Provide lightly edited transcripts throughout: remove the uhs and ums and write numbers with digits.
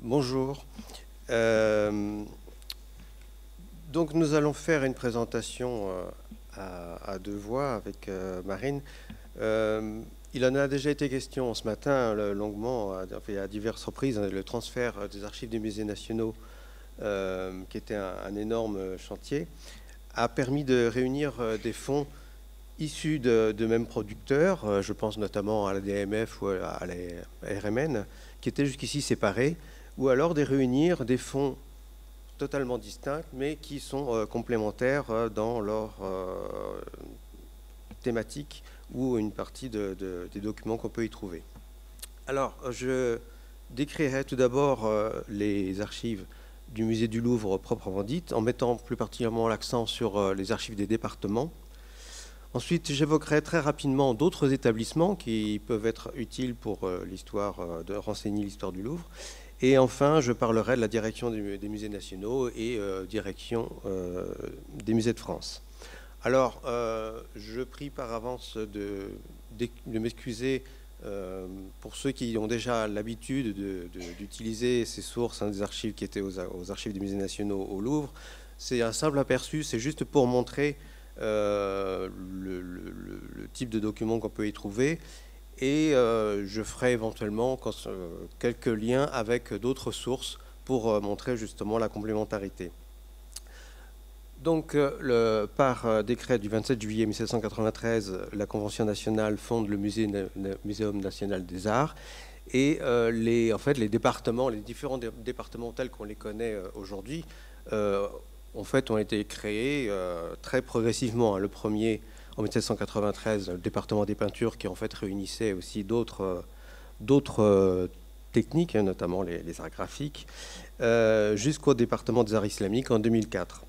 Bonjour. Donc nous allons faire une présentation à deux voix avec Marine. Il en a déjà été question ce matin longuement, à diverses reprises, le transfert des archives des musées nationaux, qui était un énorme chantier, a permis de réunir des fonds issus de mêmes producteurs, je pense notamment à la DMF ou à la RMN, qui étaient jusqu'ici séparés, ou alors de réunir des fonds totalement distincts, mais qui sont complémentaires dans leur thématique ou une partie des documents qu'on peut y trouver. Alors, je décrirai tout d'abord les archives du musée du Louvre proprement dites, en mettant plus particulièrement l'accent sur les archives des départements. Ensuite, j'évoquerai très rapidement d'autres établissements qui peuvent être utiles pour l'histoire, de renseigner l'histoire du Louvre. Et enfin, je parlerai de la direction des musées nationaux et direction des musées de France. Alors, je prie par avance de m'excuser pour ceux qui ont déjà l'habitude d'utiliser ces sources, des archives qui étaient aux archives des musées nationaux au Louvre. C'est un simple aperçu, c'est juste pour montrer le type de documents qu'on peut y trouver. Et je ferai éventuellement quelques liens avec d'autres sources pour montrer justement la complémentarité. Donc, par décret du 27 juillet 1793, la Convention nationale fonde le Muséum national des arts. Et en fait, les départements, les différents départements tels qu'on les connaît aujourd'hui, en fait, ont été créés très progressivement. Le premier, en 1793, le département des peintures, qui en fait réunissait aussi d'autres techniques, notamment les arts graphiques, jusqu'au département des arts islamiques en 2004.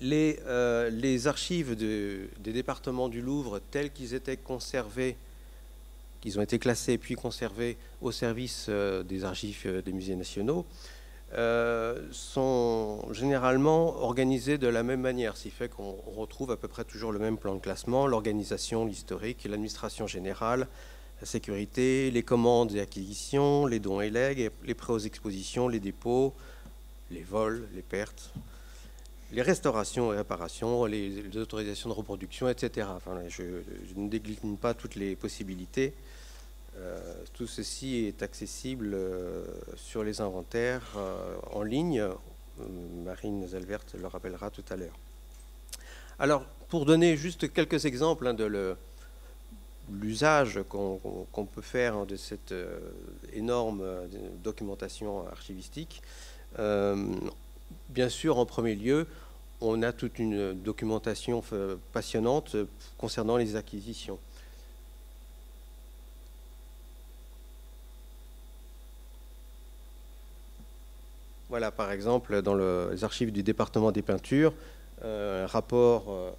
Les archives des départements du Louvre, tels qu'ils étaient conservés, qu'ils ont été classés puis conservés au service des archives des musées nationaux, sont généralement organisés de la même manière, ce qui fait qu'on retrouve à peu près toujours le même plan de classement, l'organisation, l'historique, l'administration générale, la sécurité, les commandes et acquisitions, les dons et legs, les prêts aux expositions, les dépôts, les vols, les pertes, les restaurations et réparations, les autorisations de reproduction, etc. Enfin, je ne décline pas toutes les possibilités. Tout ceci est accessible sur les inventaires en ligne. Marine Zellwert le rappellera tout à l'heure. Alors, pour donner juste quelques exemples de l'usage qu'on peut faire de cette énorme documentation archivistique, bien sûr, en premier lieu, on a toute une documentation passionnante concernant les acquisitions. Voilà, par exemple, dans les archives du département des peintures, un rapport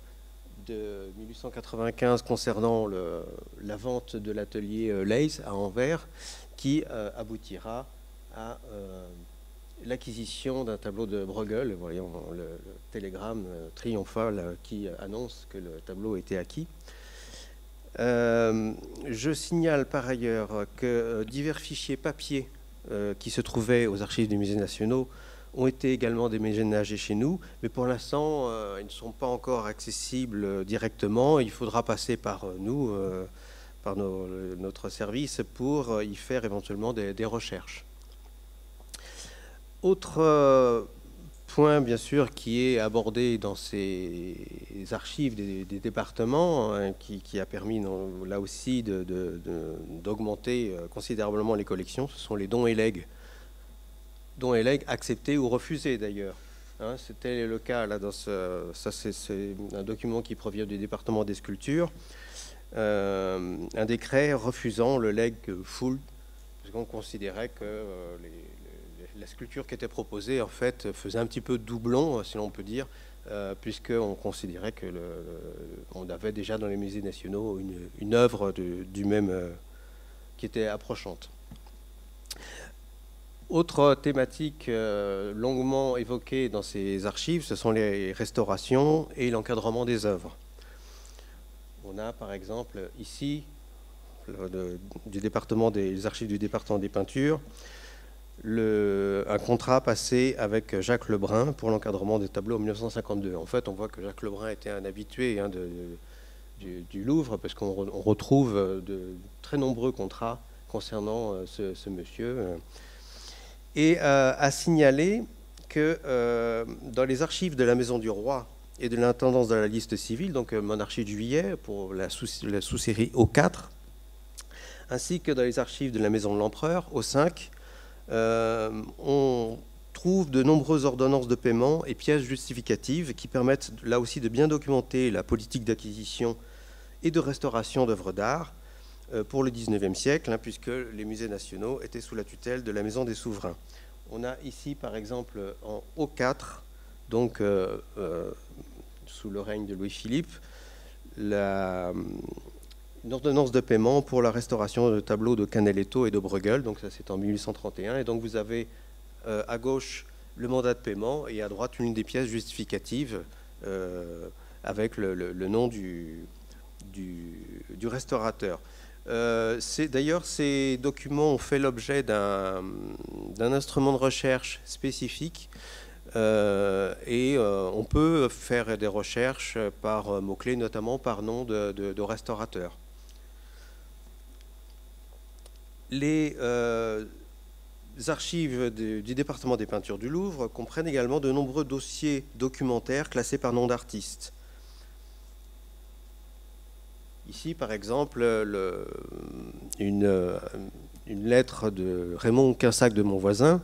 de 1895 concernant la vente de l'atelier Leys à Anvers, qui aboutira à l'acquisition d'un tableau de Bruegel, voyons le télégramme triomphal qui annonce que le tableau était acquis. Je signale par ailleurs que divers fichiers papier qui se trouvaient aux archives des musées nationaux ont été également déménagés chez nous, mais pour l'instant, ils ne sont pas encore accessibles directement. Il faudra passer par nous, par notre service, pour y faire éventuellement des recherches. Autre point, bien sûr, qui est abordé dans ces archives des départements, qui a permis, là aussi, d'augmenter considérablement les collections, ce sont les dons et legs. Dons et legs acceptés ou refusés, d'ailleurs. C'était le cas, là, ça c'est un document qui provient du département des sculptures. Un décret refusant le leg full, parce qu'on considérait que la sculpture qui était proposée, en fait, faisait un petit peu doublon, si l'on peut dire, puisqu'on considérait qu'on avait déjà dans les musées nationaux une œuvre du même qui était approchante. Autre thématique longuement évoquée dans ces archives, ce sont les restaurations et l'encadrement des œuvres. On a par exemple ici, du département des archives du département des peintures, un contrat passé avec Jacques Lebrun pour l'encadrement des tableaux en 1952. En fait, on voit que Jacques Lebrun était un habitué du Louvre, parce qu'on retrouve de très nombreux contrats concernant ce monsieur. Et à signaler que dans les archives de la Maison du Roi et de l'intendance de la liste civile, donc Monarchie de Juillet pour la sous-série O4, ainsi que dans les archives de la Maison de l'Empereur, O5, on trouve de nombreuses ordonnances de paiement et pièces justificatives qui permettent là aussi de bien documenter la politique d'acquisition et de restauration d'œuvres d'art pour le XIXe siècle, puisque les musées nationaux étaient sous la tutelle de la Maison des Souverains. On a ici, par exemple, en O4, donc sous le règne de Louis-Philippe, une ordonnance de paiement pour la restauration de tableaux de Canaletto et de Bruegel, donc ça c'est en 1831, et donc vous avez à gauche le mandat de paiement et à droite une des pièces justificatives avec le nom du restaurateur. D'ailleurs, ces documents ont fait l'objet d'un instrument de recherche spécifique et on peut faire des recherches par mots-clés, notamment par nom de restaurateur. Les archives du département des peintures du Louvre comprennent également de nombreux dossiers documentaires classés par nom d'artiste. Ici, par exemple, une lettre de Raymond Quinsac de Monvoisin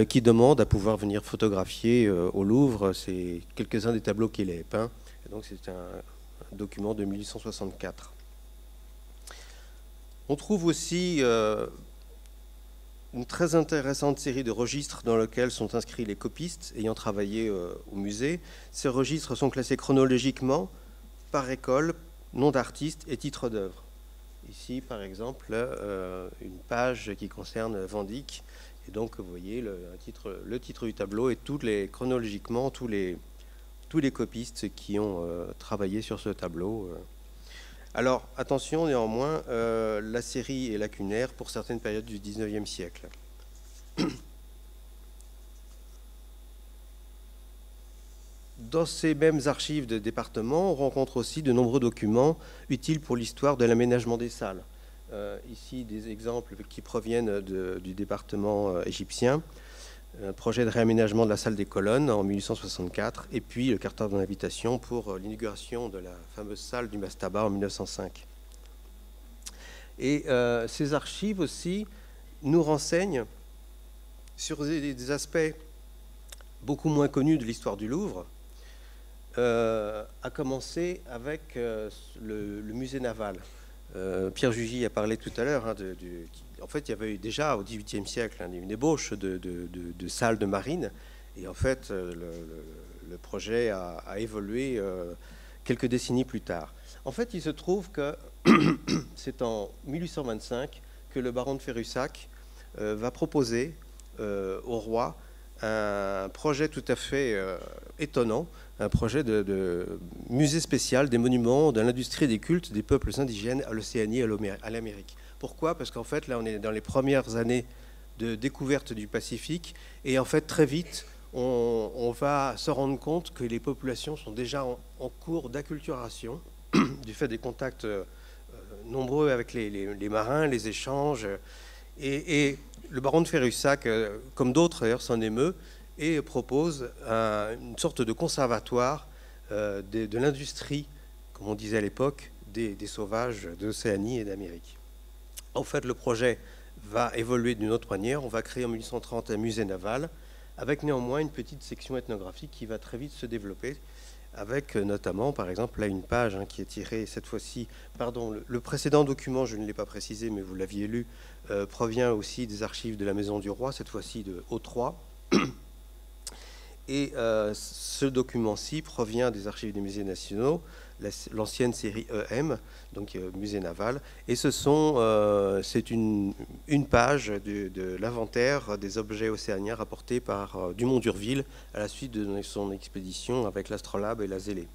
qui demande à pouvoir venir photographier au Louvre. C'est quelques-uns des tableaux qu'il a peints. Et donc c'est un document de 1864. On trouve aussi une très intéressante série de registres dans lesquels sont inscrits les copistes ayant travaillé au musée. Ces registres sont classés chronologiquement par école, nom d'artiste et titre d'œuvre. Ici, par exemple, une page qui concerne Van Dyck. Et donc, vous voyez le titre du tableau et chronologiquement tous les copistes qui ont travaillé sur ce tableau. Alors, attention néanmoins, la série est lacunaire pour certaines périodes du XIXe siècle. Dans ces mêmes archives de département, on rencontre aussi de nombreux documents utiles pour l'histoire de l'aménagement des salles. Ici, des exemples qui proviennent du département égyptien. Un projet de réaménagement de la salle des colonnes en 1864, et puis le cartable d'invitation pour l'inauguration de la fameuse salle du Mastaba en 1905. Et ces archives aussi nous renseignent sur des aspects beaucoup moins connus de l'histoire du Louvre, à commencer avec le musée naval. Pierre Jugy a parlé tout à l'heure en fait, il y avait eu déjà au XVIIIe siècle une ébauche de salles de marine, et en fait, le projet a évolué quelques décennies plus tard. En fait, il se trouve que c'est en 1825 que le baron de Ferussac va proposer au roi un projet tout à fait étonnant, un projet de musée spécial des monuments de l'industrie des cultes des peuples indigènes à l'Océanie et à l'Amérique. Pourquoi? Parce qu'en fait, là, on est dans les premières années de découverte du Pacifique, et en fait, très vite, on va se rendre compte que les populations sont déjà en cours d'acculturation, du fait des contacts nombreux avec les marins, les échanges, et le baron de Ferussac, comme d'autres d'ailleurs, s'en émeut et propose une sorte de conservatoire de l'industrie, comme on disait à l'époque, des sauvages d'Océanie et d'Amérique. En fait, le projet va évoluer d'une autre manière. On va créer en 1830 un musée naval, avec néanmoins une petite section ethnographique qui va très vite se développer, avec notamment, par exemple, là une page qui est tirée cette fois-ci, pardon, le précédent document, je ne l'ai pas précisé, mais vous l'aviez lu, provient aussi des archives de la Maison du Roi, cette fois-ci de O3. Et ce document-ci provient des archives des musées nationaux, l'ancienne série EM, donc musée naval, et c'est une page de l'inventaire des objets océaniens rapportés par Dumont d'Urville à la suite de son expédition avec l'Astrolabe et la Zélée.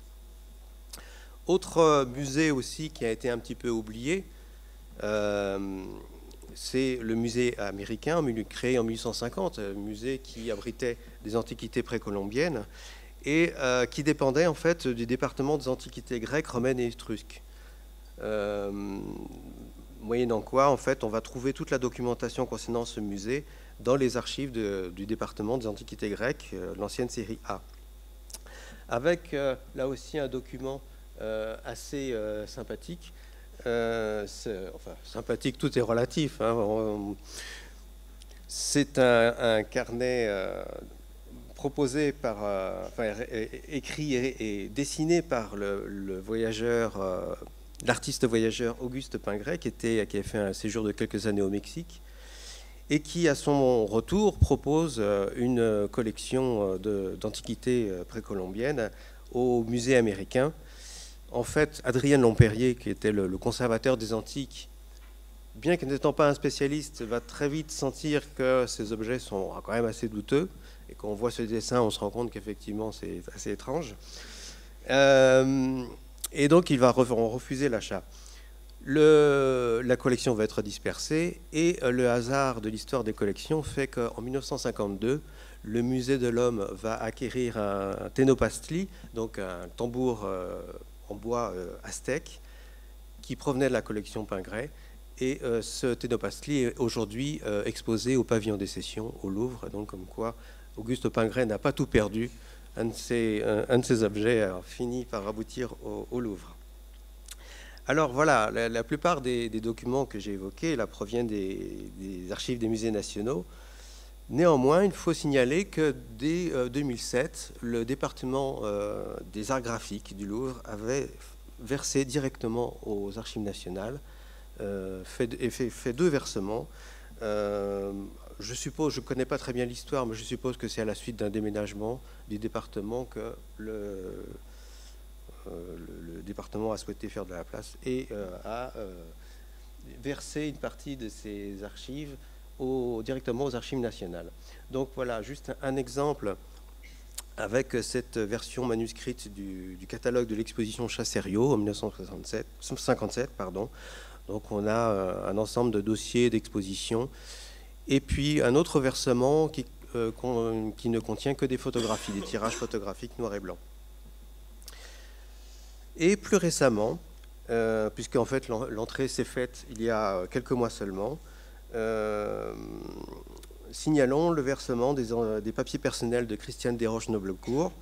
Autre musée aussi qui a été un petit peu oublié, c'est le musée américain, créé en 1850, un musée qui abritait des antiquités précolombiennes et qui dépendait en fait du département des antiquités grecques, romaines et étrusques. Moyennant quoi, en fait, on va trouver toute la documentation concernant ce musée dans les archives du département des antiquités grecques, l'ancienne série A. Avec là aussi un document assez sympathique. Enfin, sympathique, tout est relatif. Hein. C'est un carnet proposé par, enfin, écrit et dessiné par le voyageur, l'artiste voyageur Auguste Pingret, qui avait fait un séjour de quelques années au Mexique, et qui, à son retour, propose une collection d'antiquités précolombiennes au musée américain. En fait, Adrien Lomperrier, qui était le conservateur des antiques, bien que n'étant pas un spécialiste, va très vite sentir que ces objets sont quand même assez douteux. Et quand on voit ce dessin, on se rend compte qu'effectivement, c'est assez étrange. Et donc, il va refuser l'achat. La collection va être dispersée et le hasard de l'histoire des collections fait qu'en 1952, le musée de l'Homme va acquérir un ténopastli, donc un tambour en bois aztèque, qui provenait de la collection Pingret. Et ce ténopastli est aujourd'hui exposé au pavillon des Sessions au Louvre. Donc, comme quoi, Auguste Pingret n'a pas tout perdu. Un de ces objets a fini par aboutir au Louvre. Alors voilà, la plupart des documents que j'ai évoqués là, proviennent des archives des musées nationaux. Néanmoins, il faut signaler que dès 2007, le département des arts graphiques du Louvre avait versé directement aux archives nationales, fait 2 versements. Je suppose, je ne connais pas très bien l'histoire, mais je suppose que c'est à la suite d'un déménagement du département que le département a souhaité faire de la place et a versé une partie de ses archives directement aux archives nationales. Donc voilà, juste un exemple avec cette version manuscrite du catalogue de l'exposition Chassériau en 1957. Donc on a un ensemble de dossiers d'exposition et puis un autre versement qui ne contient que des photographies, des tirages photographiques noir et blanc. Et plus récemment, puisque en fait l'entrée s'est faite il y a quelques mois seulement, signalons le versement des papiers personnels de Christiane Desroches-Noblecourt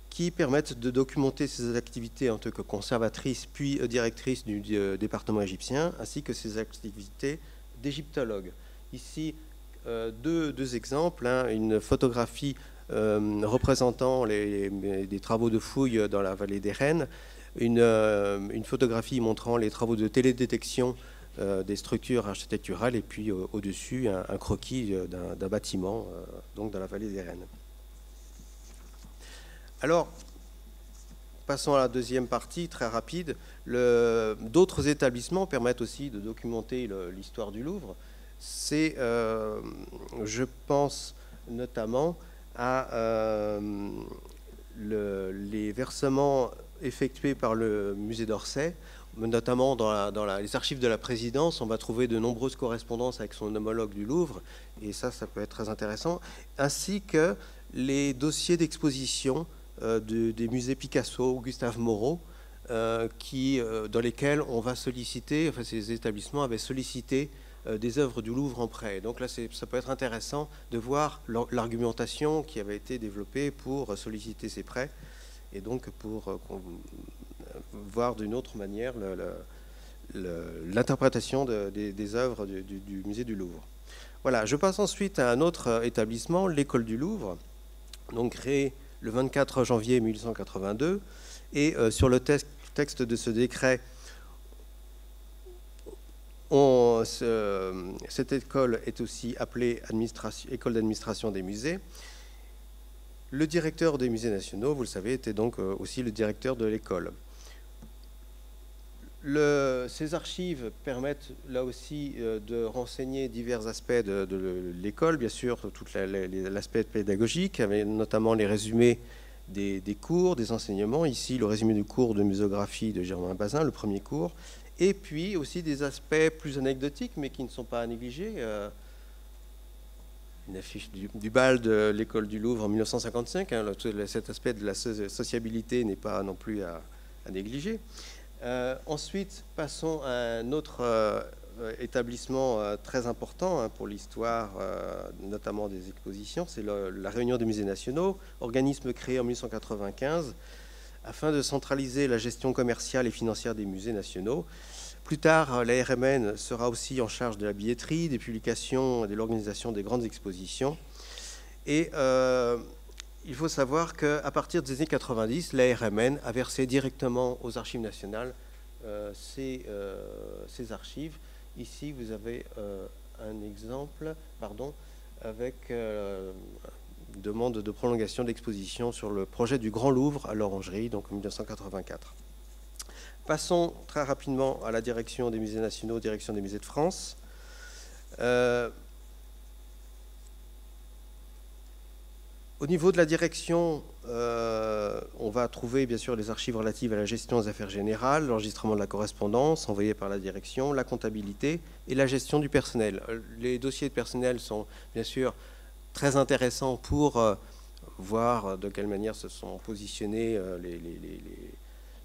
qui permettent de documenter ses activités en tant que conservatrice puis directrice du département égyptien, ainsi que ses activités d'égyptologue. Ici, deux exemples, hein, une photographie représentant des travaux de fouilles dans la vallée des Rennes, une photographie montrant les travaux de télédétection des structures architecturales et puis au-dessus un croquis d'un bâtiment donc dans la vallée des Rennes. Alors, passons à la deuxième partie, très rapide. D'autres établissements permettent aussi de documenter l'histoire du Louvre. C'est, je pense notamment à les versements effectués par le musée d'Orsay, notamment dans les archives de la présidence. On va trouver de nombreuses correspondances avec son homologue du Louvre, et ça peut être très intéressant, ainsi que les dossiers d'exposition des musées Picasso, Gustave Moreau, dans lesquels on va solliciter, enfin ces établissements avaient sollicité des œuvres du Louvre en prêt. Donc là, ça peut être intéressant de voir l'argumentation qui avait été développée pour solliciter ces prêts, et donc pour voir d'une autre manière l'interprétation des œuvres du musée du Louvre. Voilà, je passe ensuite à un autre établissement, l'école du Louvre, donc créé le 24 janvier 1882, et sur le texte de ce décret, cette école est aussi appelée école d'administration des musées. Le directeur des musées nationaux, vous le savez, était donc aussi le directeur de l'école. Ces archives permettent là aussi de renseigner divers aspects de l'école, bien sûr, tout l'aspect pédagogique, avec notamment les résumés des cours, des enseignements. Ici, le résumé du cours de muséographie de Germain Bazin, le premier cours, Et puis aussi des aspects plus anecdotiques, mais qui ne sont pas à négliger. Une affiche du bal de l'école du Louvre en 1955. Hein, cet aspect de la sociabilité n'est pas non plus à négliger. Ensuite, passons à un autre établissement très important pour l'histoire, notamment des expositions. C'est la Réunion des musées nationaux, organisme créé en 1995 afin de centraliser la gestion commerciale et financière des musées nationaux. Plus tard, la RMN sera aussi en charge de la billetterie, des publications et de l'organisation des grandes expositions. Et il faut savoir qu'à partir des années 90, la RMN a versé directement aux Archives nationales ces archives. Ici, vous avez un exemple, avec demande de prolongation d'exposition sur le projet du Grand Louvre à l'Orangerie, donc en 1984. Passons très rapidement à la direction des musées nationaux, direction des musées de France. Au niveau de la direction, on va trouver bien sûr les archives relatives à la gestion des affaires générales, l'enregistrement de la correspondance envoyée par la direction, la comptabilité et la gestion du personnel. Les dossiers de personnel sont bien sûr très intéressants pour voir de quelle manière se sont positionnés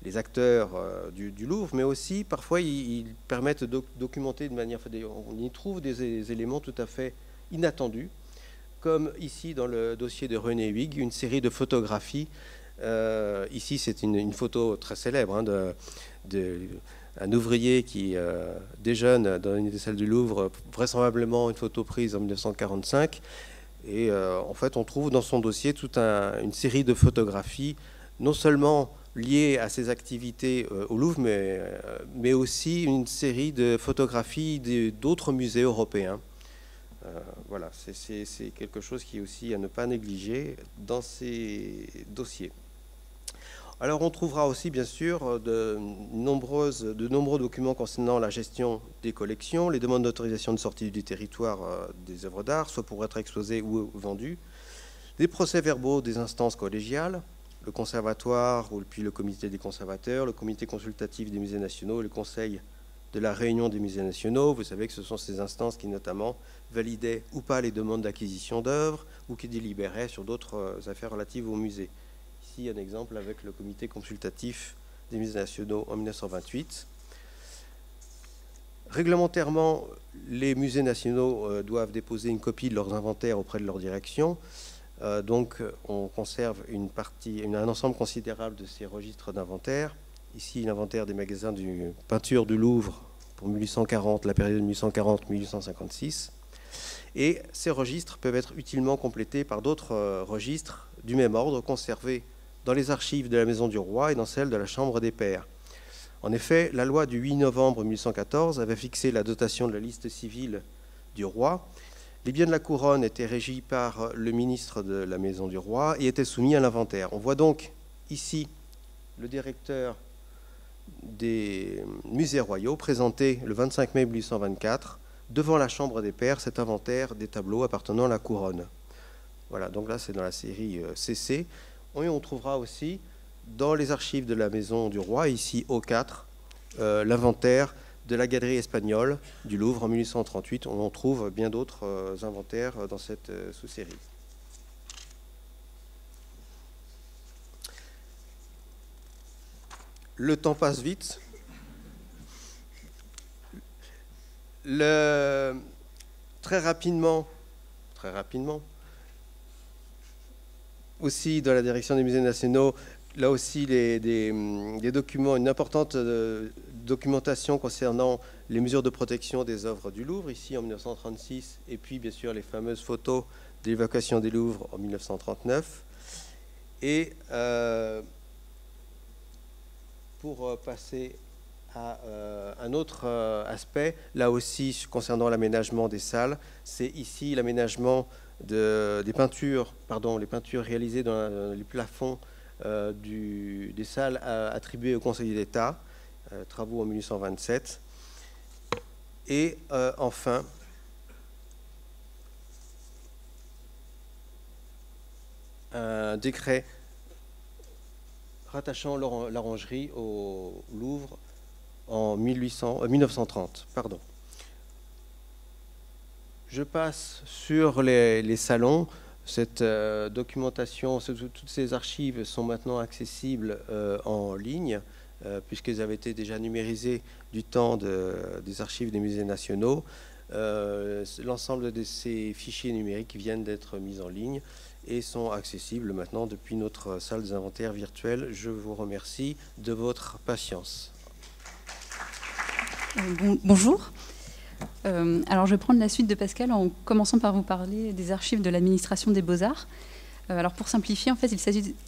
les acteurs du Louvre, mais aussi parfois ils permettent de documenter de manière... On y trouve des éléments tout à fait inattendus, comme ici dans le dossier de René Huyghe, une série de photographies. Ici, c'est une photo très célèbre d'un ouvrier qui déjeune dans une des salles du Louvre, vraisemblablement une photo prise en 1945. Et en fait, on trouve dans son dossier toute une série de photographies, non seulement liées à ses activités au Louvre, mais aussi une série de photographies d'autres musées européens. Voilà, c'est quelque chose qui est aussi à ne pas négliger dans ces dossiers. Alors on trouvera aussi bien sûr de nombreux documents concernant la gestion des collections, les demandes d'autorisation de sortie du territoire des œuvres d'art, soit pour être exposées ou vendues, des procès-verbaux des instances collégiales, le conservatoire ou puis le comité des conservateurs, le comité consultatif des musées nationaux, le conseil de la Réunion des musées nationaux. Vous savez que ce sont ces instances qui notamment validaient ou pas les demandes d'acquisition d'œuvres ou qui délibéraient sur d'autres affaires relatives au musée. Ici, un exemple avec le comité consultatif des musées nationaux en 1928. Réglementairement, les musées nationaux doivent déposer une copie de leurs inventaires auprès de leur direction. Donc, on conserve un ensemble considérable de ces registres d'inventaire. Ici, l'inventaire des magasins de peinture du Louvre pour 1840, la période 1840-1856. Et ces registres peuvent être utilement complétés par d'autres registres du même ordre conservés dans les archives de la Maison du Roi et dans celles de la Chambre des Pairs. En effet, la loi du 8 novembre 1814 avait fixé la dotation de la liste civile du roi. Les biens de la couronne étaient régis par le ministre de la Maison du Roi et étaient soumis à l'inventaire. On voit donc ici le directeur des musées royaux présenter le 25 mai 1824 devant la Chambre des Pairs cet inventaire des tableaux appartenant à la couronne. Voilà, donc là c'est dans la série CC. Et on trouvera aussi dans les archives de la Maison du Roi, ici O4, l'inventaire de la galerie espagnole du Louvre en 1838. On trouve bien d'autres inventaires dans cette sous-série. Le temps passe vite. Très rapidement, aussi dans la direction des musées nationaux, là aussi des documents, une importante documentation concernant les mesures de protection des œuvres du Louvre, ici en 1936, et puis bien sûr les fameuses photos de l'évacuation des Louvres en 1939. Et pour passer à un autre aspect, là aussi concernant l'aménagement des salles, c'est ici l'aménagement les peintures réalisées dans les plafonds des salles attribuées au Conseil d'État, travaux en 1827. Et enfin, un décret rattachant l'orangerie au Louvre en 1930. Pardon. Je passe sur les salons. Cette documentation, toutes ces archives sont maintenant accessibles en ligne, puisqu'elles avaient été déjà numérisées du temps des archives des musées nationaux. L'ensemble de ces fichiers numériques viennent d'être mis en ligne et sont accessibles maintenant depuis notre salle des inventaires virtuelle. Je vous remercie de votre patience. Bonjour. Alors je vais prendre la suite de Pascal en commençant par vous parler des archives de l'administration des Beaux-Arts. Alors pour simplifier, en fait,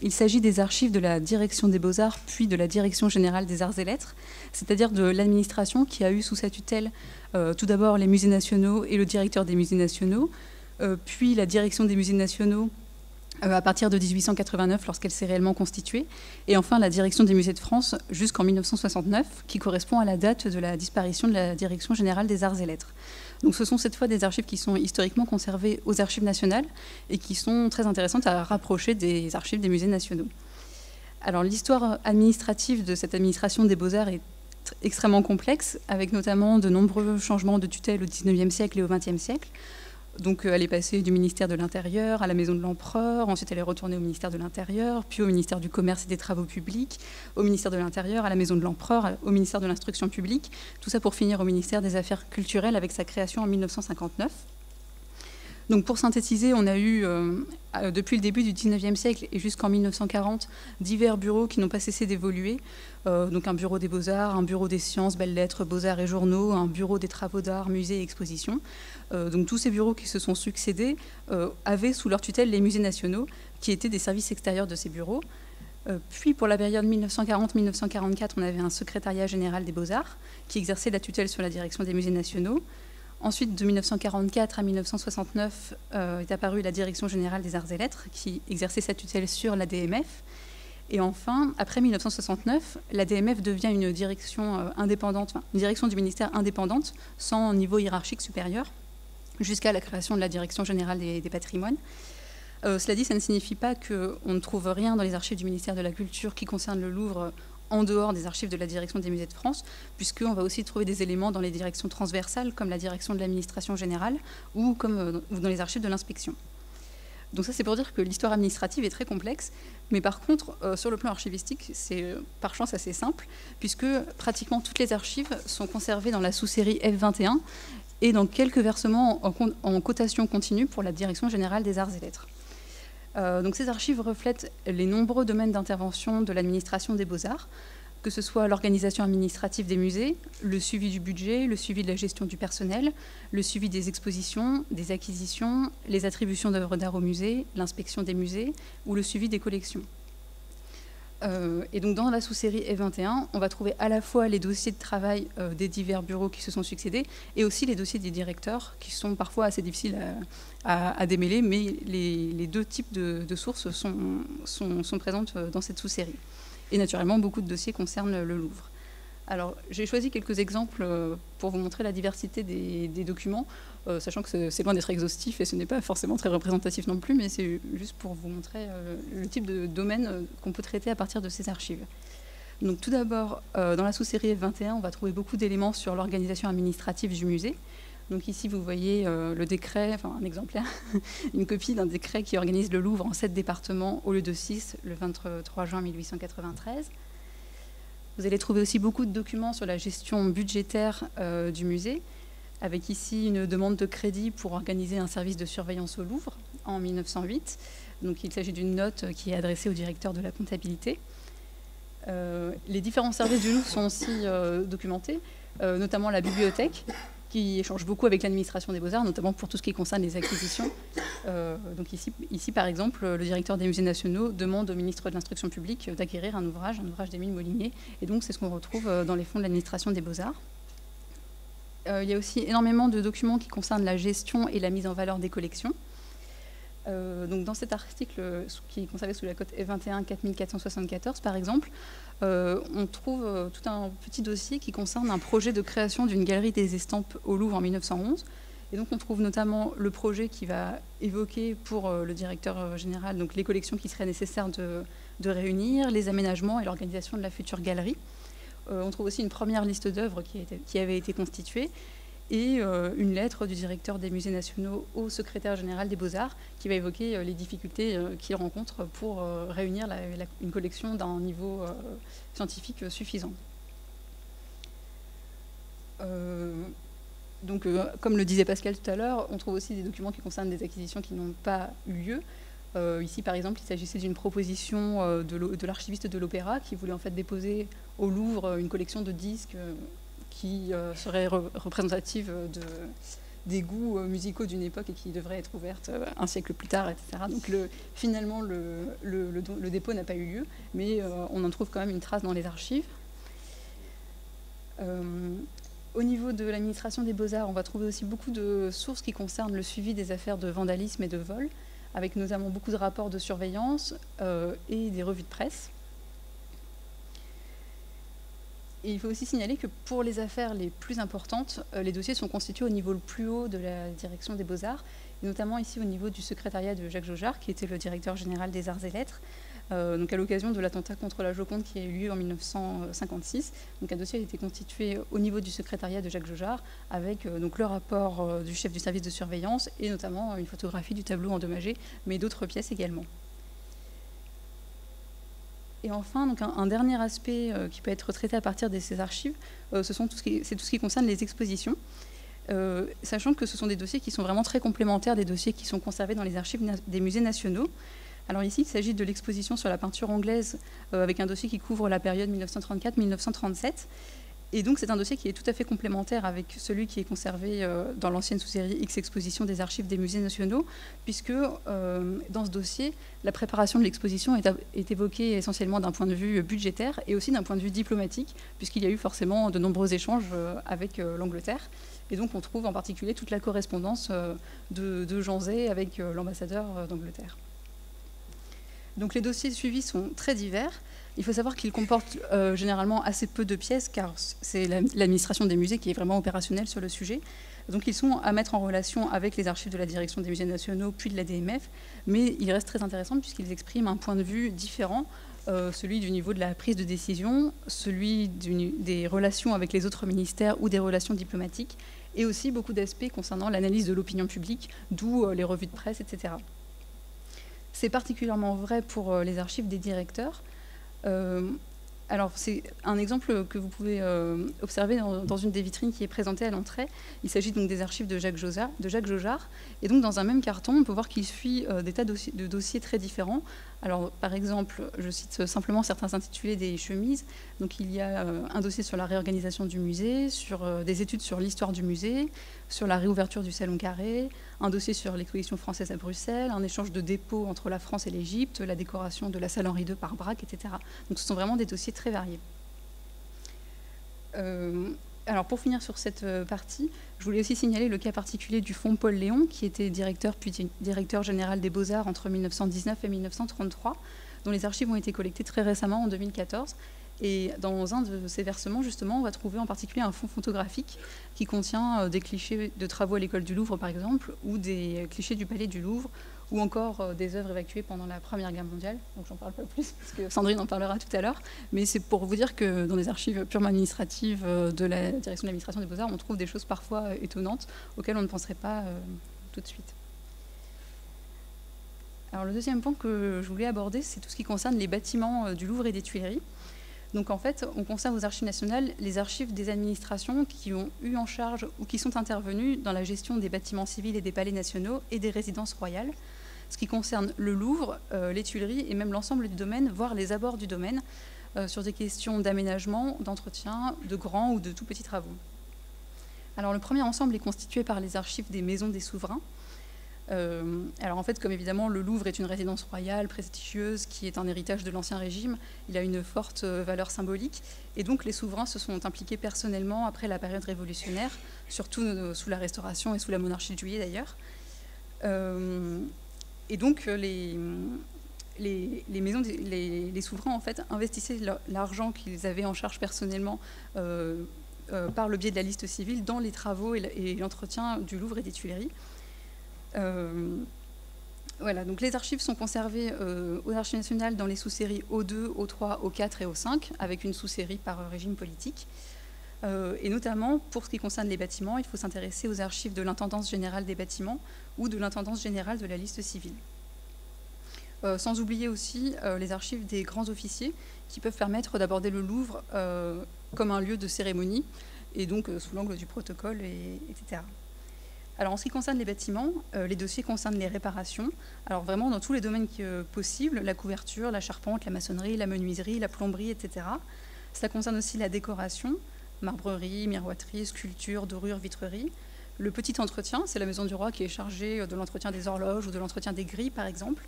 il s'agit des archives de la direction des Beaux-Arts puis de la direction générale des Arts et Lettres, c'est-à-dire de l'administration qui a eu sous sa tutelle tout d'abord les musées nationaux et le directeur des musées nationaux, puis la direction des musées nationaux à partir de 1889 lorsqu'elle s'est réellement constituée, et enfin la direction des musées de France jusqu'en 1969 qui correspond à la date de la disparition de la direction générale des Arts et Lettres. Donc ce sont cette fois des archives qui sont historiquement conservées aux archives nationales et qui sont très intéressantes à rapprocher des archives des musées nationaux. Alors l'histoire administrative de cette administration des Beaux-Arts est extrêmement complexe, avec notamment de nombreux changements de tutelle au XIXe siècle et au XXe siècle. Donc elle est passée du ministère de l'Intérieur à la Maison de l'Empereur, ensuite elle est retournée au ministère de l'Intérieur, puis au ministère du Commerce et des Travaux publics, au ministère de l'Intérieur, à la Maison de l'Empereur, au ministère de l'Instruction publique, tout ça pour finir au ministère des Affaires culturelles avec sa création en 1959. Donc pour synthétiser, on a eu, depuis le début du XIXe siècle et jusqu'en 1940, divers bureaux qui n'ont pas cessé d'évoluer. Donc un bureau des Beaux-Arts, un bureau des sciences, belles-lettres, beaux-arts et journaux, un bureau des travaux d'art, musées et expositions. Donc tous ces bureaux qui se sont succédés avaient sous leur tutelle les musées nationaux, qui étaient des services extérieurs de ces bureaux. Puis pour la période 1940-1944, on avait un secrétariat général des Beaux-Arts qui exerçait la tutelle sur la direction des musées nationaux. Ensuite, de 1944 à 1969, est apparue la Direction générale des Arts et Lettres, qui exerçait sa tutelle sur l'ADMF. Et enfin, après 1969, l'ADMF devient une direction indépendante, une direction du ministère indépendante, sans niveau hiérarchique supérieur, jusqu'à la création de la Direction générale des patrimoines. Cela dit, ça ne signifie pas qu'on ne trouve rien dans les archives du ministère de la Culture qui concerne le Louvre en dehors des archives de la direction des musées de France, puisqu'on va aussi trouver des éléments dans les directions transversales, comme la direction de l'administration générale, ou dans les archives de l'inspection. Donc ça, c'est pour dire que l'histoire administrative est très complexe, mais par contre, sur le plan archivistique, c'est par chance assez simple, puisque pratiquement toutes les archives sont conservées dans la sous-série F21 et dans quelques versements en cotation continue pour la Direction générale des Arts et Lettres. Donc ces archives reflètent les nombreux domaines d'intervention de l'administration des Beaux-Arts, que ce soit l'organisation administrative des musées, le suivi du budget, le suivi de la gestion du personnel, le suivi des expositions, des acquisitions, les attributions d'œuvres d'art aux musées, l'inspection des musées ou le suivi des collections. Et donc dans la sous-série F21, on va trouver à la fois les dossiers de travail des divers bureaux qui se sont succédés et aussi les dossiers des directeurs qui sont parfois assez difficiles à démêler, mais les deux types de sources sont présentes dans cette sous-série. Et naturellement, beaucoup de dossiers concernent le Louvre. Alors, j'ai choisi quelques exemples pour vous montrer la diversité des documents, sachant que c'est loin d'être exhaustif et ce n'est pas forcément très représentatif non plus, mais c'est juste pour vous montrer le type de domaine qu'on peut traiter à partir de ces archives. Donc, tout d'abord, dans la sous-série F21, on va trouver beaucoup d'éléments sur l'organisation administrative du musée. Donc ici, vous voyez le décret, enfin un exemplaire, une copie d'un décret qui organise le Louvre en 7 départements au lieu de 6, le 23 juin 1893. Vous allez trouver aussi beaucoup de documents sur la gestion budgétaire du musée, avec ici une demande de crédit pour organiser un service de surveillance au Louvre en 1908. Donc il s'agit d'une note qui est adressée au directeur de la comptabilité. Les différents services du Louvre sont aussi documentés, notamment la bibliothèque, qui échange beaucoup avec l'administration des Beaux-Arts, notamment pour tout ce qui concerne les acquisitions. Donc ici, par exemple, le directeur des musées nationaux demande au ministre de l'Instruction publique d'acquérir un ouvrage d'Émile Molinier. Et donc, c'est ce qu'on retrouve dans les fonds de l'administration des Beaux-Arts. Il y a aussi énormément de documents qui concernent la gestion et la mise en valeur des collections. Donc dans cet article qui est conservé sous la cote F21 4474 par exemple, on trouve tout un petit dossier qui concerne un projet de création d'une galerie des estampes au Louvre en 1911. Et donc on trouve notamment le projet qui va évoquer pour le directeur général donc les collections qui seraient nécessaires de réunir, les aménagements et l'organisation de la future galerie. on trouve aussi une première liste d'œuvres qui avait été constituée, et une lettre du directeur des musées nationaux au secrétaire général des Beaux-Arts qui va évoquer les difficultés qu'il rencontre pour réunir une collection d'un niveau scientifique suffisant. Donc, comme le disait Pascal tout à l'heure, on trouve aussi des documents qui concernent des acquisitions qui n'ont pas eu lieu. Ici, par exemple, il s'agissait d'une proposition de l'archiviste de l'Opéra qui voulait en fait déposer au Louvre une collection de disques qui serait représentative des goûts musicaux d'une époque et qui devrait être ouverte un siècle plus tard, etc. Donc finalement, le dépôt n'a pas eu lieu, mais on en trouve quand même une trace dans les archives. Au niveau de l'administration des Beaux-Arts, on va trouver aussi beaucoup de sources qui concernent le suivi des affaires de vandalisme et de vol, avec notamment beaucoup de rapports de surveillance et des revues de presse. Et il faut aussi signaler que pour les affaires les plus importantes, les dossiers sont constitués au niveau le plus haut de la direction des Beaux-Arts, et notamment ici au niveau du secrétariat de Jacques Jaujard, qui était le directeur général des Arts et Lettres, donc à l'occasion de l'attentat contre la Joconde qui a eu lieu en 1956. Donc un dossier a été constitué au niveau du secrétariat de Jacques Jaujard, avec donc le rapport du chef du service de surveillance et notamment une photographie du tableau endommagé, mais d'autres pièces également. Et enfin, donc un dernier aspect qui peut être traité à partir de ces archives, c'est tout ce qui concerne les expositions, sachant que ce sont des dossiers qui sont vraiment très complémentaires des dossiers qui sont conservés dans les archives des musées nationaux. Alors ici, il s'agit de l'exposition sur la peinture anglaise, avec un dossier qui couvre la période 1934-1937. Et donc c'est un dossier qui est tout à fait complémentaire avec celui qui est conservé dans l'ancienne sous-série X Exposition des archives des musées nationaux, puisque dans ce dossier, la préparation de l'exposition est évoquée essentiellement d'un point de vue budgétaire et aussi d'un point de vue diplomatique, puisqu'il y a eu forcément de nombreux échanges avec l'Angleterre. Et donc on trouve en particulier toute la correspondance de Jean Zay avec l'ambassadeur d'Angleterre. Donc les dossiers suivis sont très divers. Il faut savoir qu'ils comportent généralement assez peu de pièces, car c'est l'administration des musées qui est vraiment opérationnelle sur le sujet. Donc ils sont à mettre en relation avec les archives de la direction des musées nationaux, puis de l'ADMF, mais ils restent très intéressants puisqu'ils expriment un point de vue différent, celui du niveau de la prise de décision, celui des relations avec les autres ministères ou des relations diplomatiques, et aussi beaucoup d'aspects concernant l'analyse de l'opinion publique, d'où les revues de presse, etc. C'est particulièrement vrai pour les archives des directeurs. Alors, c'est un exemple que vous pouvez observer dans une des vitrines qui est présentée à l'entrée. Il s'agit donc des archives de Jacques Jaujard. Et donc, dans un même carton, on peut voir qu'il suit des tas de dossiers très différents. Alors, par exemple, je cite simplement certains intitulés des chemises. Donc, il y a un dossier sur la réorganisation du musée, sur des études sur l'histoire du musée, sur la réouverture du Salon Carré, un dossier sur l'exposition française à Bruxelles, un échange de dépôts entre la France et l'Égypte, la décoration de la salle Henri II par Braque, etc. Donc, ce sont vraiment des dossiers très variés. Alors, pour finir sur cette partie, je voulais aussi signaler le cas particulier du fonds Paul Léon, qui était directeur puis directeur général des Beaux-Arts entre 1919 et 1933, dont les archives ont été collectées très récemment, en 2014. Et dans un de ces versements, justement, on va trouver en particulier un fonds photographique qui contient des clichés de travaux à l'école du Louvre, par exemple, ou des clichés du palais du Louvre, ou encore des œuvres évacuées pendant la Première Guerre mondiale. Donc j'en parle pas plus, parce que Sandrine en parlera tout à l'heure. Mais c'est pour vous dire que dans les archives purement administratives de la direction de l'administration des Beaux-Arts, on trouve des choses parfois étonnantes auxquelles on ne penserait pas tout de suite. Alors le deuxième point que je voulais aborder, c'est tout ce qui concerne les bâtiments du Louvre et des Tuileries. Donc en fait, on conserve aux archives nationales les archives des administrations qui ont eu en charge ou qui sont intervenues dans la gestion des bâtiments civils et des palais nationaux et des résidences royales, ce qui concerne le Louvre, les Tuileries et même l'ensemble du domaine, voire les abords du domaine, sur des questions d'aménagement, d'entretien, de grands ou de tout petits travaux. Alors le premier ensemble est constitué par les archives des maisons des souverains. Alors en fait, comme évidemment le Louvre est une résidence royale prestigieuse qui est un héritage de l'Ancien Régime, il a une forte valeur symbolique et donc les souverains se sont impliqués personnellement après la période révolutionnaire, surtout sous la Restauration et sous la monarchie de Juillet d'ailleurs. Et donc les souverains en fait investissaient l'argent qu'ils avaient en charge personnellement par le biais de la liste civile dans les travaux et l'entretien du Louvre et des Tuileries. Voilà, donc les archives sont conservées aux Archives nationales dans les sous-séries O2, O3, O4 et O5, avec une sous-série par régime politique. Et notamment, pour ce qui concerne les bâtiments, il faut s'intéresser aux archives de l'Intendance générale des bâtiments ou de l'Intendance générale de la liste civile. Sans oublier aussi les archives des grands officiers, qui peuvent permettre d'aborder le Louvre comme un lieu de cérémonie, et donc sous l'angle du protocole, etc. Alors, en ce qui concerne les bâtiments, les dossiers concernent les réparations. Alors, vraiment, dans tous les domaines possibles, la couverture, la charpente, la maçonnerie, la menuiserie, la plomberie, etc. Cela concerne aussi la décoration, marbrerie, miroiterie, sculpture, dorure, vitrerie. Le petit entretien, c'est la Maison du Roi qui est chargée de l'entretien des horloges ou de l'entretien des grilles, par exemple,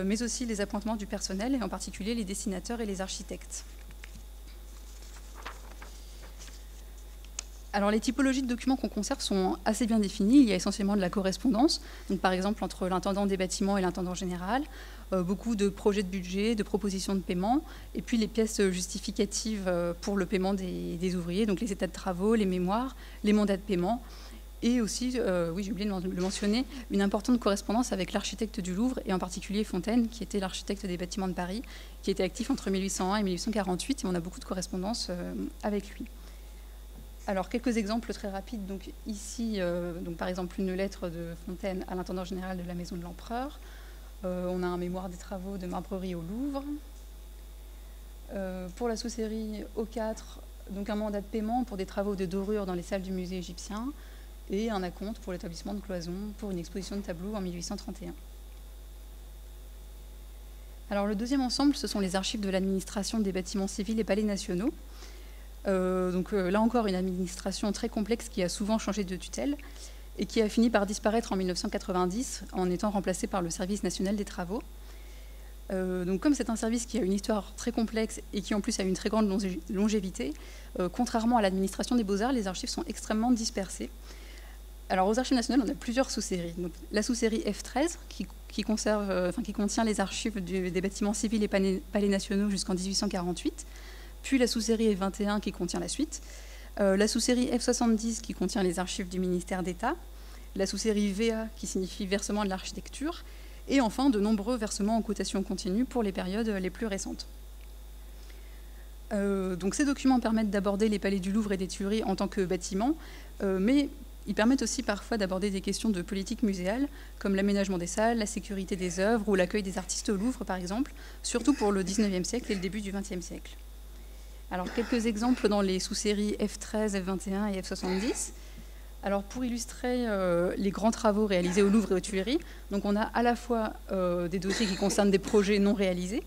mais aussi les appointements du personnel, et en particulier les dessinateurs et les architectes. Alors, les typologies de documents qu'on conserve sont assez bien définies. Il y a essentiellement de la correspondance, donc par exemple entre l'intendant des bâtiments et l'intendant général, beaucoup de projets de budget, de propositions de paiement, et puis les pièces justificatives pour le paiement des ouvriers, donc les états de travaux, les mémoires, les mandats de paiement, et aussi, oui, j'ai oublié de le mentionner, une importante correspondance avec l'architecte du Louvre, et en particulier Fontaine, qui était l'architecte des bâtiments de Paris, qui était actif entre 1801 et 1848, et on a beaucoup de correspondance avec lui. Alors, quelques exemples très rapides. Donc, ici, donc, par exemple, une lettre de Fontaine à l'intendant général de la Maison de l'Empereur. On a un mémoire des travaux de marbrerie au Louvre. Pour la sous-série O4, donc un mandat de paiement pour des travaux de dorure dans les salles du musée égyptien et un acompte pour l'établissement de cloisons pour une exposition de tableaux en 1831. Alors, le deuxième ensemble, ce sont les archives de l'administration des bâtiments civils et palais nationaux. Donc là encore, une administration très complexe qui a souvent changé de tutelle et qui a fini par disparaître en 1990 en étant remplacée par le Service national des travaux. Donc comme c'est un service qui a une histoire très complexe et qui en plus a une très grande longévité, contrairement à l'administration des beaux-arts, les archives sont extrêmement dispersées. Alors aux Archives nationales, on a plusieurs sous-séries. Donc, la sous-série F13 qui contient les archives des bâtiments civils et palais nationaux jusqu'en 1848. Puis la sous-série F21 qui contient la suite, la sous-série F70 qui contient les archives du ministère d'État, la sous-série VA qui signifie versement de l'architecture, et enfin de nombreux versements en cotation continue pour les périodes les plus récentes. Donc ces documents permettent d'aborder les palais du Louvre et des Tuileries en tant que bâtiments, mais ils permettent aussi parfois d'aborder des questions de politique muséale, comme l'aménagement des salles, la sécurité des œuvres ou l'accueil des artistes au Louvre, par exemple, surtout pour le XIXe siècle et le début du XXe siècle. Alors, quelques exemples dans les sous-séries F13, F21 et F70. Alors, pour illustrer les grands travaux réalisés au Louvre et aux Tuileries, donc on a à la fois des dossiers qui concernent des projets non réalisés.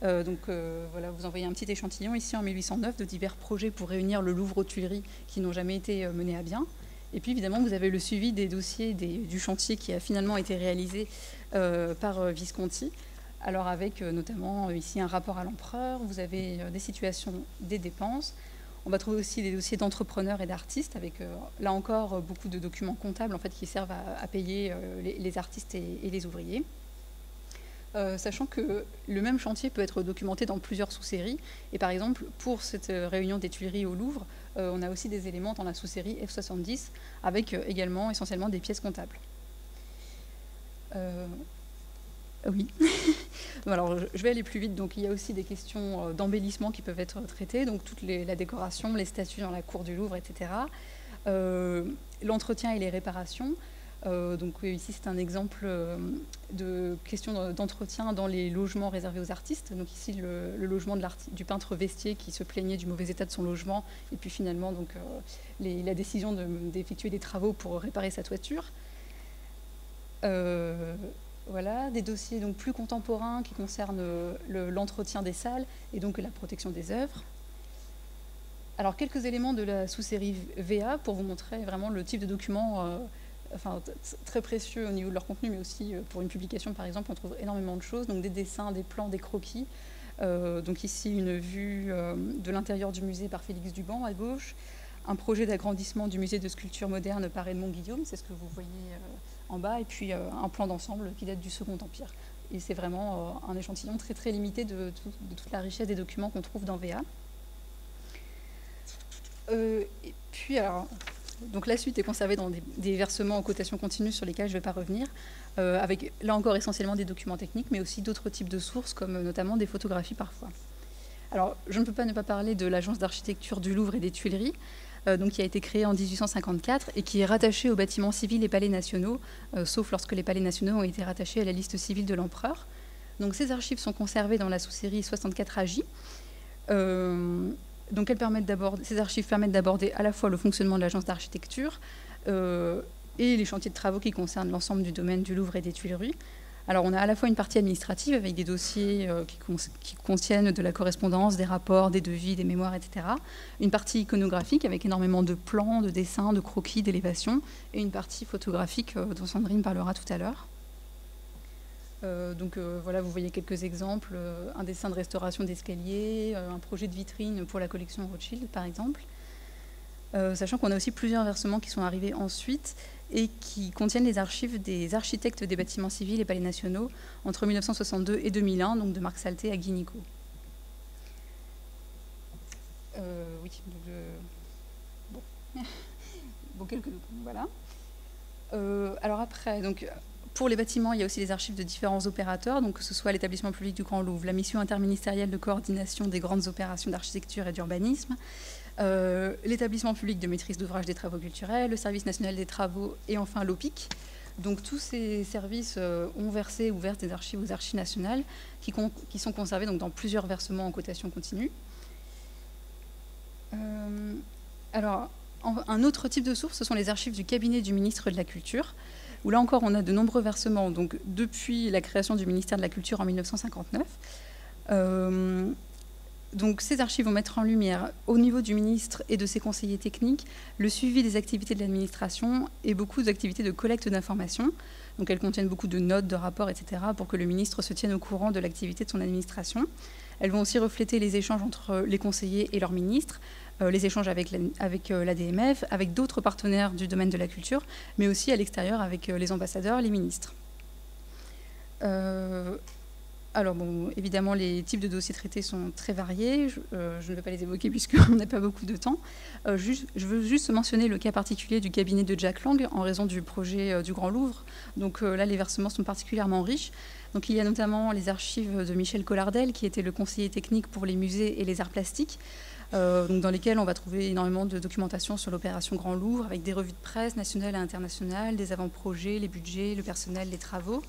Voilà, vous envoyez un petit échantillon ici en 1809 de divers projets pour réunir le Louvre aux Tuileries qui n'ont jamais été menés à bien. Et puis, évidemment, vous avez le suivi des dossiers du chantier qui a finalement été réalisé par Visconti. Alors avec notamment ici un rapport à l'empereur, vous avez des situations des dépenses. On va trouver aussi des dossiers d'entrepreneurs et d'artistes avec là encore beaucoup de documents comptables en fait, qui servent à payer les artistes et les ouvriers. Sachant que le même chantier peut être documenté dans plusieurs sous-séries. Et par exemple, pour cette réunion des Tuileries au Louvre, on a aussi des éléments dans la sous-série F70 avec également essentiellement des pièces comptables. Oui. Alors, je vais aller plus vite. Donc, il y a aussi des questions d'embellissement qui peuvent être traitées. Donc, la décoration, les statues dans la cour du Louvre, etc. L'entretien et les réparations. Donc, ici, c'est un exemple de questions d'entretien dans les logements réservés aux artistes. Donc, ici, le logement du peintre Vestier qui se plaignait du mauvais état de son logement. Et puis, finalement, donc, la décision d'effectuer des travaux pour réparer sa toiture. Voilà, des dossiers donc plus contemporains qui concernent l'entretien des salles et donc la protection des œuvres. Alors, quelques éléments de la sous-série VA pour vous montrer vraiment le type de documents très précieux au niveau de leur contenu, mais aussi pour une publication, par exemple, on trouve énormément de choses, donc des dessins, des plans, des croquis. Donc ici, une vue de l'intérieur du musée par Félix Duban à gauche, un projet d'agrandissement du musée de sculpture moderne par Edmond Guillaume, c'est ce que vous voyez en bas, et puis un plan d'ensemble qui date du Second Empire. Et c'est vraiment un échantillon très très limité de toute la richesse des documents qu'on trouve dans VA. Et puis alors, donc la suite est conservée dans des versements en cotation continue sur lesquels je ne vais pas revenir. avec là encore essentiellement des documents techniques, mais aussi d'autres types de sources, comme notamment des photographies parfois. Alors, je ne peux pas ne pas parler de l'Agence d'architecture du Louvre et des Tuileries, donc, qui a été créée en 1854 et qui est rattachée aux bâtiments civils et palais nationaux, sauf lorsque les palais nationaux ont été rattachés à la liste civile de l'empereur. Donc, ces archives sont conservées dans la sous-série 64 AJ. Donc, ces archives permettent d'aborder à la fois le fonctionnement de l'Agence d'architecture et les chantiers de travaux qui concernent l'ensemble du domaine du Louvre et des Tuileries. Alors, on a à la fois une partie administrative avec des dossiers qui contiennent de la correspondance, des rapports, des devis, des mémoires, etc. Une partie iconographique avec énormément de plans, de dessins, de croquis, d'élévations, et une partie photographique dont Sandrine parlera tout à l'heure. Voilà, vous voyez quelques exemples, un dessin de restauration d'escalier, un projet de vitrine pour la collection Rothschild, par exemple. Sachant qu'on a aussi plusieurs versements qui sont arrivés ensuite et qui contiennent les archives des architectes des bâtiments civils et palais nationaux entre 1962 et 2001, donc de Marc Salté à Guy Nicot. Voilà. Alors après, donc, pour les bâtiments, il y a aussi les archives de différents opérateurs, donc que ce soit l'établissement public du Grand Louvre, la mission interministérielle de coordination des grandes opérations d'architecture et d'urbanisme, l'établissement public de maîtrise d'ouvrage des travaux culturels, le service national des travaux et enfin l'OPIC. Donc tous ces services ont versé ou versent des archives aux archives nationales qui sont conservées donc, dans plusieurs versements en cotation continue. Alors, un autre type de source, ce sont les archives du cabinet du ministre de la Culture, où là encore on a de nombreux versements donc, depuis la création du ministère de la Culture en 1959. Donc, ces archives vont mettre en lumière, au niveau du ministre et de ses conseillers techniques, le suivi des activités de l'administration et beaucoup d'activités de collecte d'informations. Donc, elles contiennent beaucoup de notes, de rapports, etc., pour que le ministre se tienne au courant de l'activité de son administration. Elles vont aussi refléter les échanges entre les conseillers et leurs ministres, les échanges avec l'ADMF, avec d'autres partenaires du domaine de la culture, mais aussi à l'extérieur avec les ambassadeurs, les ministres. Alors, bon, évidemment, les types de dossiers traités sont très variés. Je ne vais pas les évoquer puisqu'on n'a pas beaucoup de temps. Je veux juste mentionner le cas particulier du cabinet de Jack Lang en raison du projet du Grand Louvre. Donc là, les versements sont particulièrement riches. Donc, il y a notamment les archives de Michel Collardel, qui était le conseiller technique pour les musées et les arts plastiques, donc dans lesquels on va trouver énormément de documentation sur l'opération Grand Louvre, avec des revues de presse nationales et internationales, des avant-projets, les budgets, le personnel, les travaux.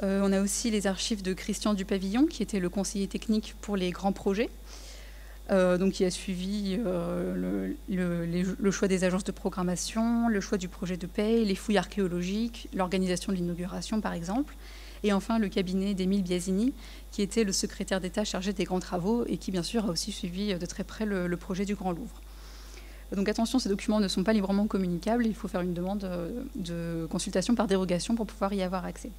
On a aussi les archives de Christian Dupavillon, qui était le conseiller technique pour les grands projets, donc qui a suivi le choix des agences de programmation, le choix du projet de paie, les fouilles archéologiques, l'organisation de l'inauguration, par exemple. Et enfin, le cabinet d'Émile Biasini, qui était le secrétaire d'État chargé des grands travaux et qui, bien sûr, a aussi suivi de très près le projet du Grand Louvre. Donc attention, ces documents ne sont pas librement communicables. Il faut faire une demande de consultation par dérogation pour pouvoir y avoir accès.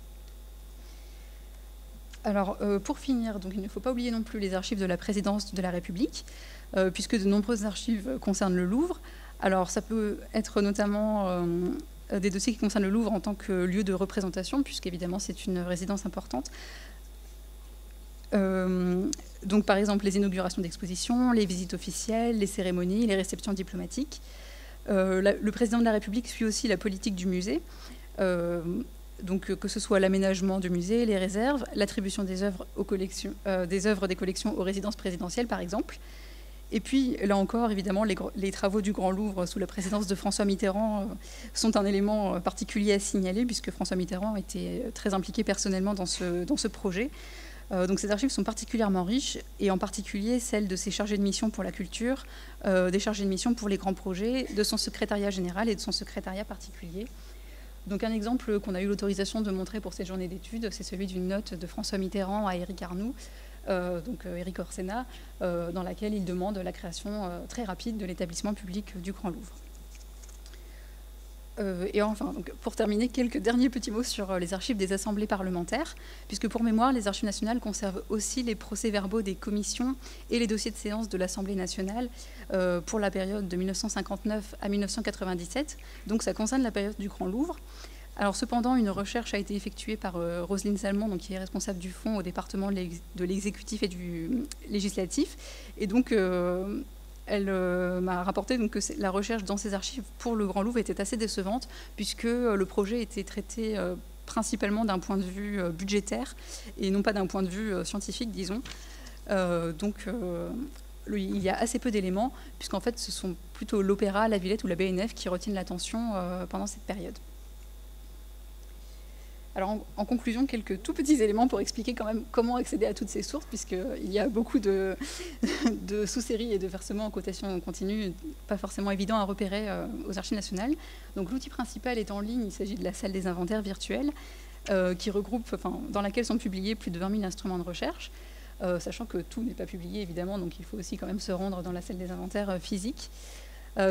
Alors, pour finir, donc, il ne faut pas oublier non plus les archives de la présidence de la République, puisque de nombreuses archives concernent le Louvre. Alors, ça peut être notamment des dossiers qui concernent le Louvre en tant que lieu de représentation, puisqu'évidemment, c'est une résidence importante. Donc, par exemple, les inaugurations d'expositions, les visites officielles, les cérémonies, les réceptions diplomatiques. Le président de la République suit aussi la politique du musée. Donc, que ce soit l'aménagement du musée, les réserves, l'attribution des œuvres des collections aux résidences présidentielles, par exemple. Et puis, là encore, évidemment, les travaux du Grand Louvre sous la présidence de François Mitterrand sont un élément particulier à signaler, puisque François Mitterrand était très impliqué personnellement dans ce projet. Donc, ces archives sont particulièrement riches, et en particulier celles de ses chargés de mission pour la culture, des chargés de mission pour les grands projets, de son secrétariat général et de son secrétariat particulier. Donc un exemple qu'on a eu l'autorisation de montrer pour cette journée d'études, c'est celui d'une note de François Mitterrand à Éric Arnoux, donc Éric Orsena, dans laquelle il demande la création très rapide de l'établissement public du Grand Louvre. Et enfin, donc, pour terminer, quelques derniers petits mots sur les archives des assemblées parlementaires, puisque pour mémoire, les archives nationales conservent aussi les procès-verbaux des commissions et les dossiers de séance de l'Assemblée nationale pour la période de 1959 à 1997. Donc ça concerne la période du Grand Louvre. Alors cependant, une recherche a été effectuée par Roselyne Salmon, donc, qui est responsable du fonds au département de l'exécutif et du législatif. Et donc, elle m'a rapporté donc, que la recherche dans ces archives pour le Grand Louvre était assez décevante, puisque le projet était traité principalement d'un point de vue budgétaire et non pas d'un point de vue scientifique, disons. Il y a assez peu d'éléments, puisqu'en fait, ce sont plutôt l'Opéra, la Villette ou la BNF qui retiennent l'attention pendant cette période. Alors, en conclusion, quelques tout petits éléments pour expliquer quand même comment accéder à toutes ces sources, puisqu'il y a beaucoup de sous-séries et de versements en cotation continue, pas forcément évident à repérer aux Archives nationales. Donc, l'outil principal est en ligne, il s'agit de la salle des inventaires virtuelle, qui regroupe, dans laquelle sont publiés plus de 20 000 instruments de recherche, sachant que tout n'est pas publié, évidemment, donc il faut aussi quand même se rendre dans la salle des inventaires physique.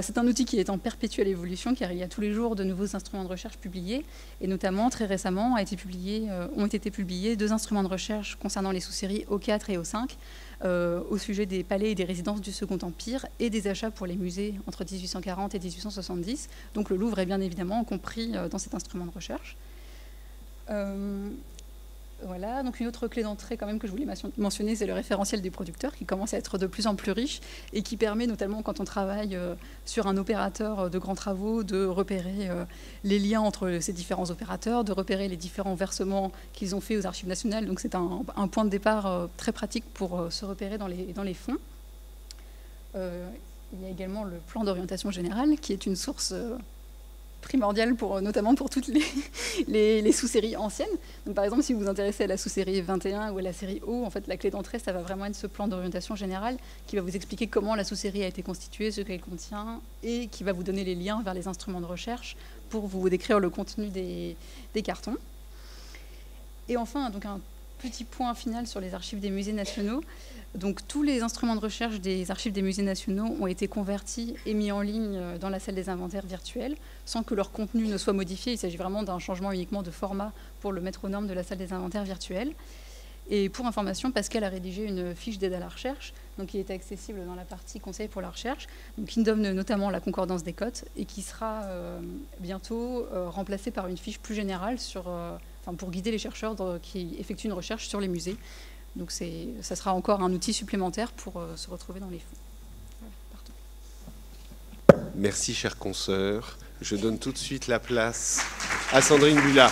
C'est un outil qui est en perpétuelle évolution, car il y a tous les jours de nouveaux instruments de recherche publiés, et notamment, très récemment, ont été publiés 2 instruments de recherche concernant les sous-séries O4 et O5, au sujet des palais et des résidences du Second Empire, et des achats pour les musées entre 1840 et 1870. Donc le Louvre est bien évidemment compris dans cet instrument de recherche. Voilà, donc une autre clé d'entrée quand même que je voulais mentionner, c'est le référentiel des producteurs qui commence à être de plus en plus riche et qui permet notamment quand on travaille sur un opérateur de grands travaux de repérer les liens entre ces différents opérateurs, de repérer les différents versements qu'ils ont faits aux Archives nationales. Donc c'est un point de départ très pratique pour se repérer dans les fonds. Il y a également le plan d'orientation générale qui est une source primordial notamment pour toutes les sous-séries anciennes. Donc, par exemple, si vous vous intéressez à la sous-série 21 ou à la série O, en fait, la clé d'entrée, ça va vraiment être ce plan d'orientation générale qui va vous expliquer comment la sous-série a été constituée, ce qu'elle contient, et qui va vous donner les liens vers les instruments de recherche pour vous décrire le contenu des cartons. Et enfin, donc un petit point final sur les archives des musées nationaux. Donc, tous les instruments de recherche des archives des musées nationaux ont été convertis et mis en ligne dans la salle des inventaires virtuels, sans que leur contenu ne soit modifié. Il s'agit vraiment d'un changement uniquement de format pour le mettre aux normes de la salle des inventaires virtuels. Et pour information, Pascal a rédigé une fiche d'aide à la recherche, donc qui est accessible dans la partie conseil pour la recherche, donc qui donne notamment la concordance des cotes et qui sera bientôt remplacée par une fiche plus générale pour guider les chercheurs qui effectuent une recherche sur les musées. Donc ça sera encore un outil supplémentaire pour se retrouver dans les fonds. Merci, chère consoeur. Je donne tout de suite la place à Sandrine Bulat.